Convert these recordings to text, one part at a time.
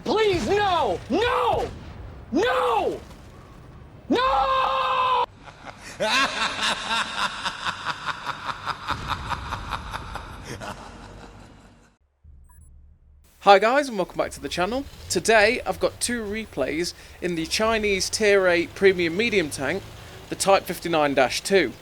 God, please, no! No! No! No! Hi guys and welcome back to the channel. Today I've got two replays in the Chinese Tier 8 Premium Medium tank, the Type 59-2.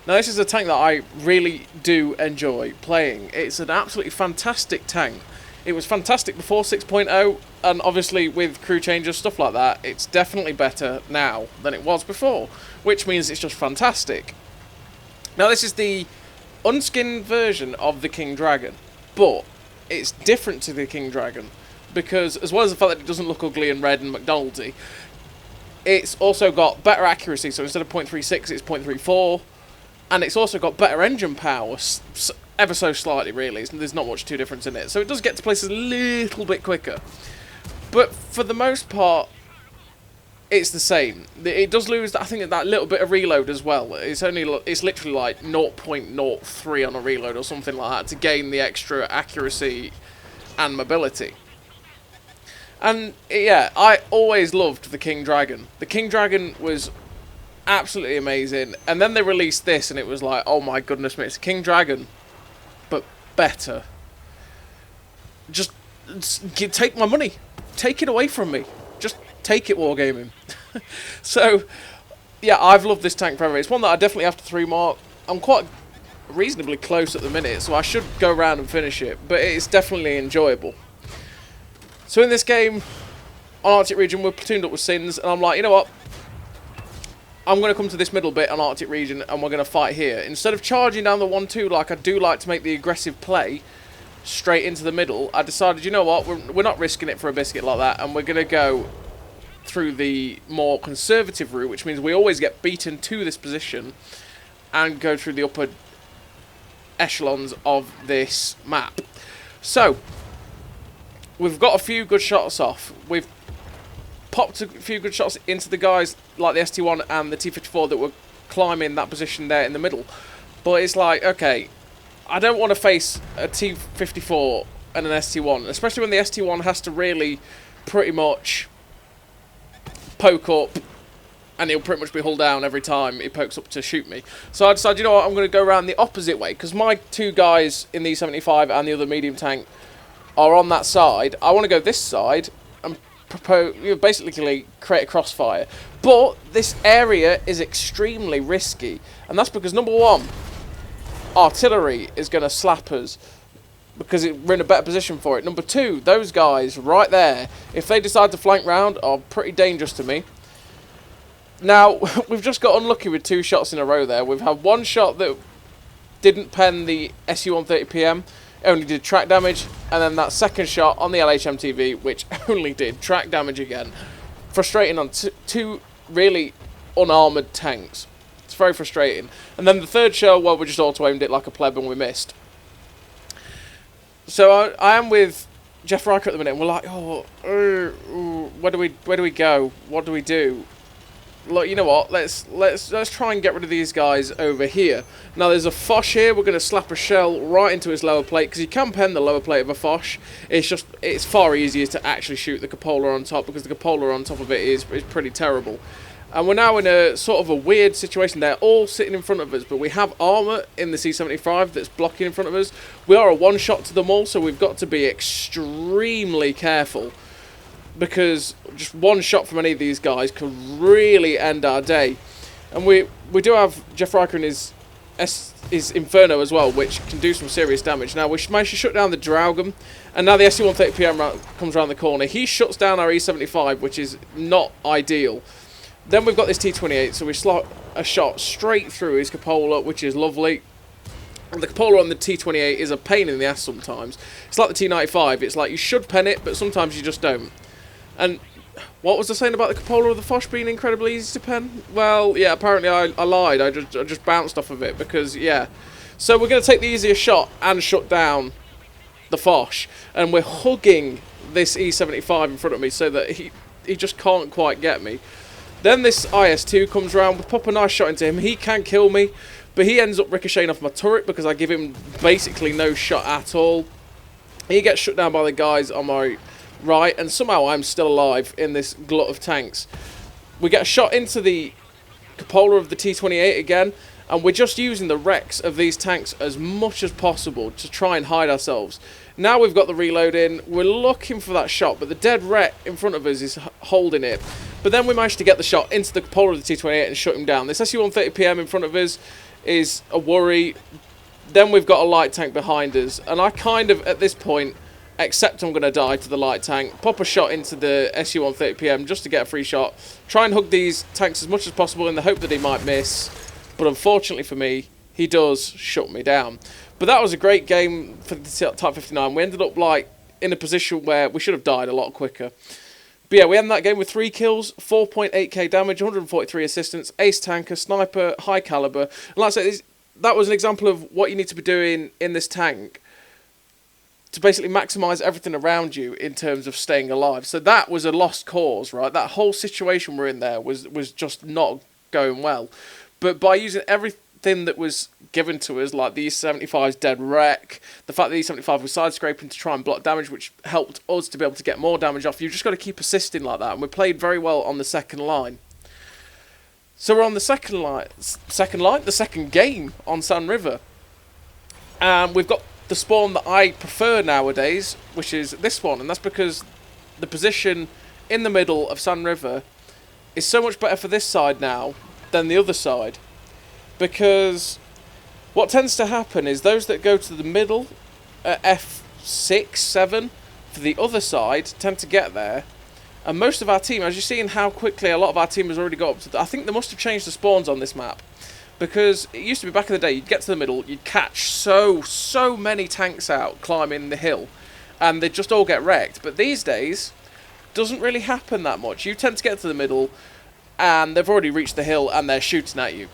Now this is a tank that I really do enjoy playing. It's an absolutely fantastic tank. It was fantastic before 6.0 and obviously with crew changes, stuff like that, it's definitely better now than it was before, which means it's just fantastic. Now this is the unskinned version of the King Dragon, but it's different to the King Dragon because as well as the fact that it doesn't look ugly and red and McDonald's-y, it's also got better accuracy, so instead of 0.36 it's 0.34, and it's also got better engine power, ever so slightly really, there's not much difference in it, so it does get to places a little bit quicker, but for the most part it's the same. It does lose, I think, that little bit of reload as well. It's literally like 0.03 on a reload or something like that to gain the extra accuracy and mobility. And yeah, I always loved the King Dragon. The King Dragon was absolutely amazing. And then they released this and it was like, oh my goodness me, it's King Dragon, but better. Just take my money. Take it away from me. Just take it, Wargaming. So, yeah, I've loved this tank forever. It's one that I definitely have to 3 mark. I'm quite reasonably close at the minute, so I should go around and finish it, but it's definitely enjoyable. So in this game, on Arctic region, we're platooned up with Sins, and I'm like, you know what? I'm going to come to this middle bit on Arctic region, and we're going to fight here. Instead of charging down the 1-2 like I do like to make the aggressive play straight into the middle, I decided, you know what? We're not risking it for a biscuit like that, and we're going to go through the more conservative route, which means we always get beaten to this position and go through the upper echelons of this map. So, we've got a few good shots off. We've popped a few good shots into the guys like the ST1 and the T54 that were climbing that position there in the middle. But it's like, okay, I don't want to face a T54 and an ST1, especially when the ST1 has to really pretty much poke up, and he'll pretty much be hull down every time he pokes up to shoot me. So I decided, you know what, I'm going to go around the opposite way, because my two guys in the E75 and the other medium tank are on that side. I want to go this side and basically create a crossfire. But this area is extremely risky, and that's because, number one, artillery is going to slap us, because we're in a better position for it. Number two, those guys right there, if they decide to flank round, are pretty dangerous to me. Now, we've just got unlucky with 2 shots in a row there. We've had one shot that didn't pen the SU-130PM, only did track damage, and then that second shot on the LHMTV, which only did track damage again. Frustrating on two really unarmoured tanks. It's very frustrating. And then the third shot, well, we just auto-aimed it like a pleb and we missed. So I am with Jeff Riker at the minute, and we're like, oh, where do we go? What do we do? Look, you know what? Let's try and get rid of these guys over here. Now there's a Foch here. We're going to slap a shell right into his lower plate, because you can pen the lower plate of a Foch. It's far easier to actually shoot the cupola on top, because the cupola on top of it is pretty terrible. And we're now in a sort of a weird situation. They're all sitting in front of us, but we have armour in the C75 that's blocking in front of us. We are a one-shot to them all, so we've got to be extremely careful, because just one shot from any of these guys could really end our day. And we do have Jeff Riker and his Inferno as well, which can do some serious damage. Now, we managed to shut down the Draugr, and now the SU-130PM comes around the corner. He shuts down our E75, which is not ideal. Then we've got this T28, so we slot a shot straight through his cupola, which is lovely. And the cupola on the T28 is a pain in the ass sometimes. It's like the T95. It's like you should pen it, but sometimes you just don't. And what was I saying about the cupola of the Foch being incredibly easy to pen? Well, yeah, apparently I lied. I just bounced off of it because, yeah. So we're going to take the easier shot and shut down the Foch. And we're hugging this E75 in front of me so that he just can't quite get me. Then this IS-2 comes around, we pop a nice shot into him, he can kill me, but he ends up ricocheting off my turret because I give him basically no shot at all. He gets shut down by the guys on my right? And somehow I'm still alive in this glut of tanks. We get a shot into the cupola of the T-28 again, and we're just using the wrecks of these tanks as much as possible to try and hide ourselves. Now we've got the reload in, we're looking for that shot, but the dead wreck in front of us is holding it. But then we managed to get the shot into the cupola of the T-28 and shut him down. This SU-130PM in front of us is a worry. Then we've got a light tank behind us, and I kind of, at this point, accept I'm going to die to the light tank, pop a shot into the SU-130PM just to get a free shot, try and hug these tanks as much as possible in the hope that he might miss, but unfortunately for me, he does shut me down. But that was a great game for the Type 59. We ended up like in a position where we should have died a lot quicker. But yeah, we ended that game with 3 kills, 4.8k damage, 143 assistance, ace tanker, sniper, high caliber. And like I said, that was an example of what you need to be doing in this tank to basically maximise everything around you in terms of staying alive. So that was a lost cause, right? That whole situation we're in there was just not going well. But by using everything that was given to us, like the E-75's dead wreck, the fact that the E-75 was side-scraping to try and block damage, which helped us to be able to get more damage off, you've just got to keep assisting like that. And we played very well on the second line. So we're on the the second game on Sand River. And we've got the spawn that I prefer nowadays, which is this one. And that's because the position in the middle of Sand River is so much better for this side now than the other side. Because what tends to happen is those that go to the middle at F6, 7 for the other side tend to get there. And most of our team, as you're seeing how quickly a lot of our team has already got up to... I think they must have changed the spawns on this map. Because it used to be back in the day, you'd get to the middle, you'd catch so many tanks out climbing the hill. And they'd just all get wrecked. But these days, doesn't really happen that much. You tend to get to the middle, and they've already reached the hill, and they're shooting at you.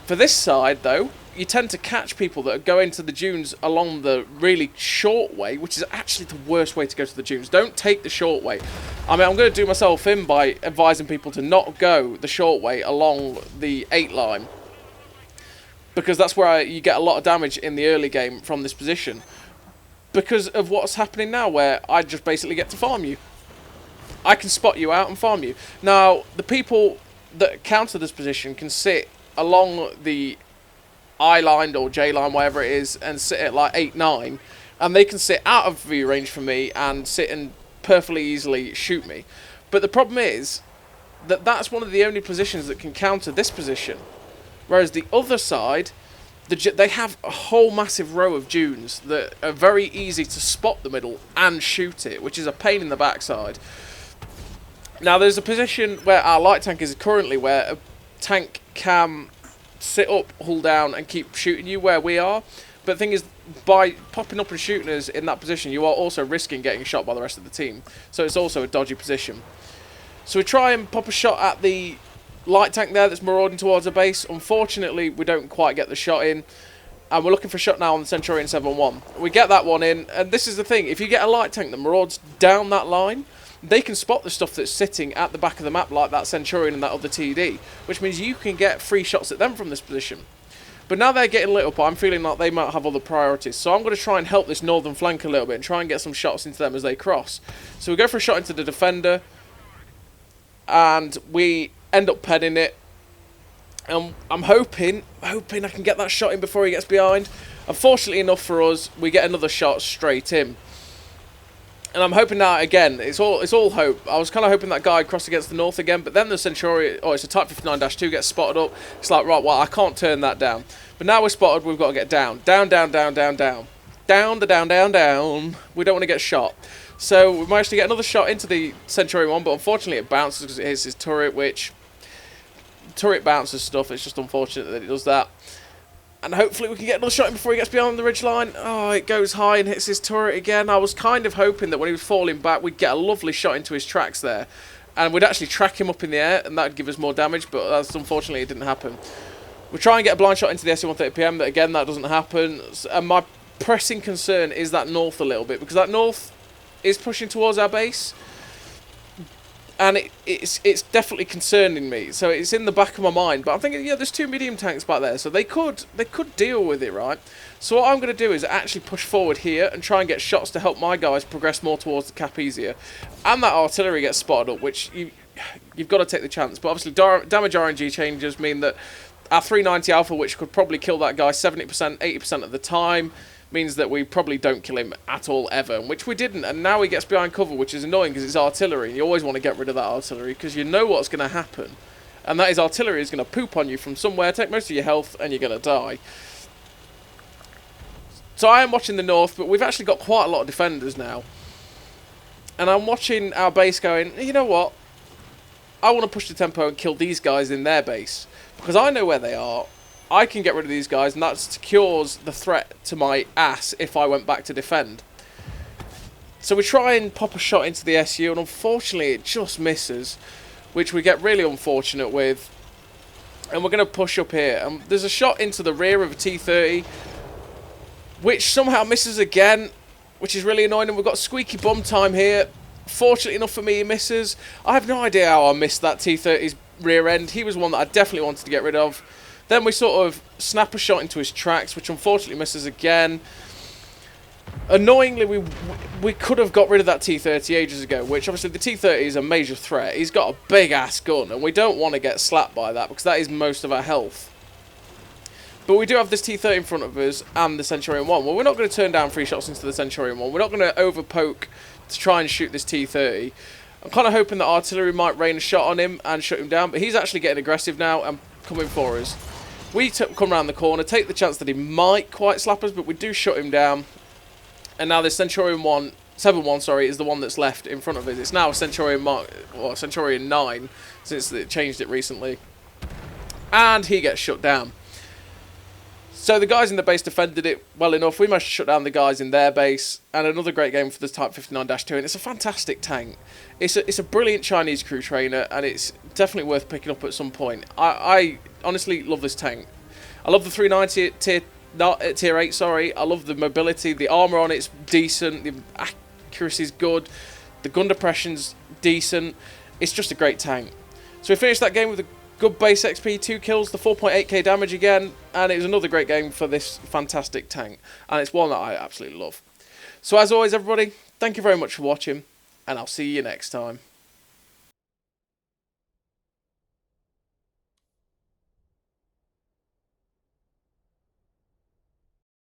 For this side, though, you tend to catch people that are going to the dunes along the really short way, which is actually the worst way to go to the dunes. Don't take the short way. I mean, I'm going to do myself in by advising people to not go the short way along the 8 line. Because that's where you get a lot of damage in the early game from this position. Because of what's happening now, where I just basically get to farm you. I can spot you out and farm you. Now, the people that counter this position can sit along the I line or J line, whatever it is, and sit at like 8, 9, and they can sit out of view range from me and sit and perfectly easily shoot me. But the problem is that that's one of the only positions that can counter this position, whereas the other side, they have a whole massive row of dunes that are very easy to spot the middle and shoot it, which is a pain in the backside. Now there's a position where our light tank is currently, where a tank can sit up, hull down, and keep shooting you where we are. But the thing is, by popping up and shooting us in that position, you are also risking getting shot by the rest of the team. So it's also a dodgy position. So we try and pop a shot at the light tank there that's marauding towards our base. Unfortunately, we don't quite get the shot in. And we're looking for a shot now on the Centurion 7-1. We get that one in, and this is the thing. If you get a light tank that marauds down that line, they can spot the stuff that's sitting at the back of the map, like that Centurion and that other TD, which means you can get free shots at them from this position. But now they're getting lit up, I'm feeling like they might have other priorities. So I'm going to try and help this northern flank a little bit and try and get some shots into them as they cross. So we go for a shot into the defender, and we end up penning it. And I'm hoping I can get that shot in before he gets behind. Unfortunately enough for us, we get another shot straight in. And I'm hoping now, again, it's all hope. I was kind of hoping that guy crossed against the north again, but then the Centurion, it's a Type 59-2, gets spotted up. It's like, right, well, I can't turn that down. But now we're spotted, we've got to get down. Down, down, down, down, down. Down, down, down, down. We don't want to get shot. So we managed to get another shot into the Centurion 1, but unfortunately it bounces because it hits his turret, which... turret bounces stuff, it's just unfortunate that it does that. And hopefully we can get another shot in before he gets beyond the ridgeline. Oh, it goes high and hits his turret again. I was kind of hoping that when he was falling back, we'd get a lovely shot into his tracks there. And we'd actually track him up in the air, and that would give us more damage, but that's unfortunately it didn't happen. We try and get a blind shot into the SU-130PM, but again, that doesn't happen. And my pressing concern is that north a little bit, because that north is pushing towards our base. and it's definitely concerning me. So it's in the back of my mind. But I'm thinking, yeah, there's 2 medium tanks back there, so they could deal with it, right? So what I'm going to do is actually push forward here and try and get shots to help my guys progress more towards the cap easier, and that artillery gets spotted up, which you've got to take the chance. But obviously, damage RNG changes mean that our 390 Alpha, which could probably kill that guy 70%, 80% of the time, means that we probably don't kill him at all ever, which we didn't, and now he gets behind cover, which is annoying because it's artillery, and you always want to get rid of that artillery because you know what's going to happen, and that is artillery is going to poop on you from somewhere, take most of your health, and you're going to die. So I am watching the north, but we've actually got quite a lot of defenders now, and I'm watching our base going, you know what, I want to push the tempo and kill these guys in their base, because I know where they are. I can get rid of these guys, and that secures the threat to my ass if I went back to defend. So we try and pop a shot into the SU, and unfortunately it just misses, which we get really unfortunate with. And we're going to push up here. And there's a shot into the rear of a T-30, which somehow misses again, which is really annoying. And we've got squeaky bum time here. Fortunately enough for me, he misses. I have no idea how I missed that T-30's rear end. He was one that I definitely wanted to get rid of. Then we sort of snap a shot into his tracks, which unfortunately misses again. Annoyingly, we could have got rid of that T-30 ages ago, which obviously the T-30 is a major threat. He's got a big-ass gun, and we don't want to get slapped by that, because that is most of our health. But we do have this T-30 in front of us, and the Centurion 1. Well, we're not going to turn down 3 shots into the Centurion 1. We're not going to overpoke to try and shoot this T-30. I'm kind of hoping that artillery might rain a shot on him and shut him down, but he's actually getting aggressive now and coming for us. We come around the corner, take the chance that he might quite slap us, but we do shut him down. And now this Centurion 7-1, sorry, is the one that's left in front of us. It's now Centurion 9, since it changed it recently. And he gets shut down. So the guys in the base defended it well enough. We managed to shut down the guys in their base. And another great game for this Type 59-2. And it's a fantastic tank. It's a brilliant Chinese crew trainer, and it's definitely worth picking up at some point. I honestly love this tank. I love the 390 tier 8, sorry. I love the mobility. The armour on it's decent. The accuracy's good. The gun depression's decent. It's just a great tank. So we finished that game with a good base XP, 2 kills, the 4.8k damage again, and it was another great game for this fantastic tank. And it's one that I absolutely love. So as always, everybody, thank you very much for watching, and I'll see you next time.